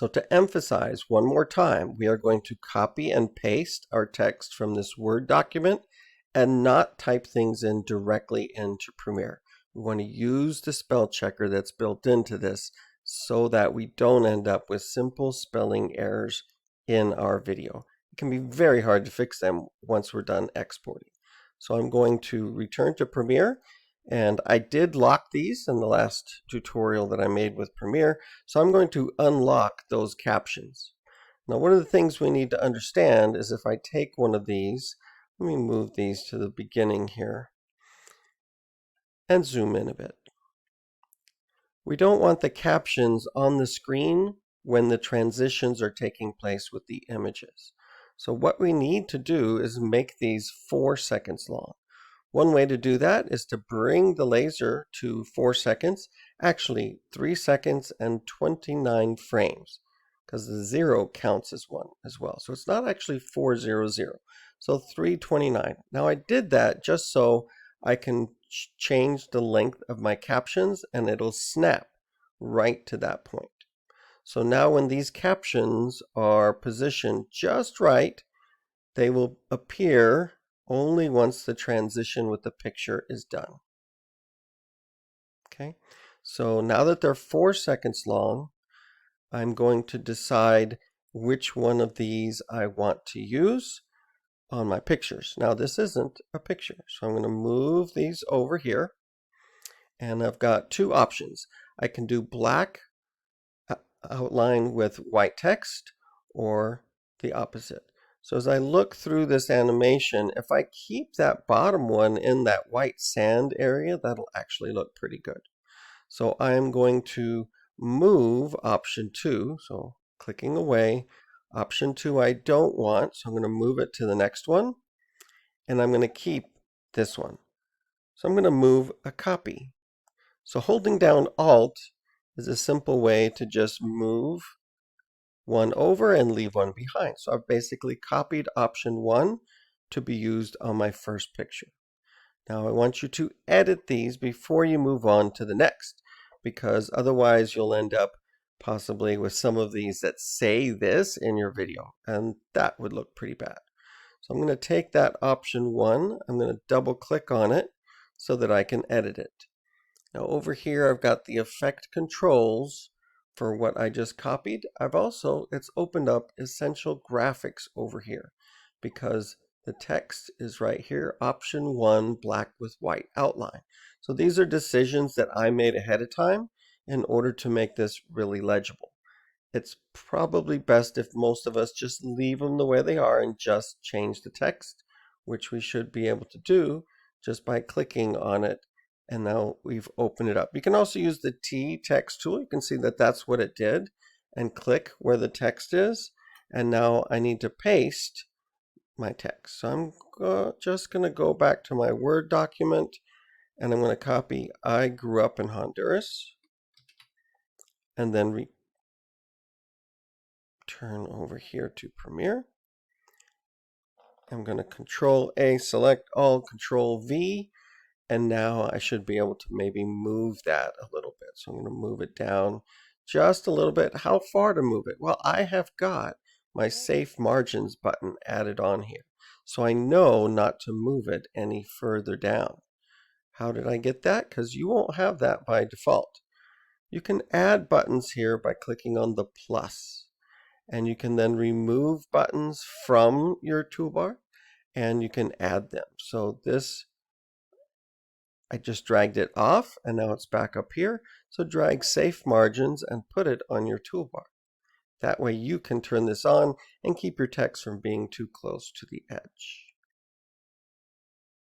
So to emphasize one more time, we are going to copy and paste our text from this Word document and not type things in directly into Premiere. We want to use the spell checker that's built into this so that we don't end up with simple spelling errors in our video. It can be very hard to fix them once we're done exporting. So I'm going to return to Premiere, and I did lock these in the last tutorial that I made with Premiere, so I'm going to unlock those captions. Now, one of the things we need to understand is if I take one of these, let me move these to the beginning here and zoom in a bit. We don't want the captions on the screen when the transitions are taking place with the images. So what we need to do is make these 4 seconds long. One way to do that is to bring the laser to 4 seconds, actually 3 seconds and 29 frames, because the 0 counts as one as well. So it's not actually 400, so 329. Now I did that just so I can change the length of my captions and it'll snap right to that point. So now when these captions are positioned just right, they will appear only once the transition with the picture is done. Okay, so now that they're 4 seconds long, I'm going to decide which one of these I want to use on my pictures. Now this isn't a picture, so I'm going to move these over here, and I've got 2 options. I can do black outline with white text or the opposite. So as I look through this animation, if I keep that bottom one in that white sand area, that'll actually look pretty good. So I'm going to move option 2, so clicking away. Option 2 I don't want, so I'm going to move it to the next one, and I'm going to keep this one. So I'm going to move a copy. So holding down Alt is a simple way to just move one over and leave one behind. So I've basically copied option 1 to be used on my first picture. Now I want you to edit these before you move on to the next, because otherwise you'll end up possibly with some of these that say this in your video, and that would look pretty bad. So I'm going to take that option 1, I'm going to double click on it so that I can edit it. Now over here I've got the effect controls for what I just copied. It's opened up essential graphics over here because the text is right here, option 1, black with white outline. So these are decisions that I made ahead of time in order to make this really legible. It's probably best if most of us just leave them the way they are and just change the text, which we should be able to do just by clicking on it. And now we've opened it up. You can also use the T text tool. You can see that that's what it did, and click where the text is. And now I need to paste my text. So I'm just going to go back to my Word document, and I'm going to copy I grew up in Honduras, and then return over here to Premiere. I'm going to Control A, select all, Control V, and now I should be able to maybe move that a little bit. So I'm going to move it down just a little bit. How far to move it? Well, I have got my Safe Margins button added on here, so I know not to move it any further down. How did I get that? Because you won't have that by default. You can add buttons here by clicking on the plus, and you can then remove buttons from your toolbar, and you can add them. So this, I just dragged it off, and now it's back up here. So drag Safe Margins and put it on your toolbar. That way you can turn this on and keep your text from being too close to the edge.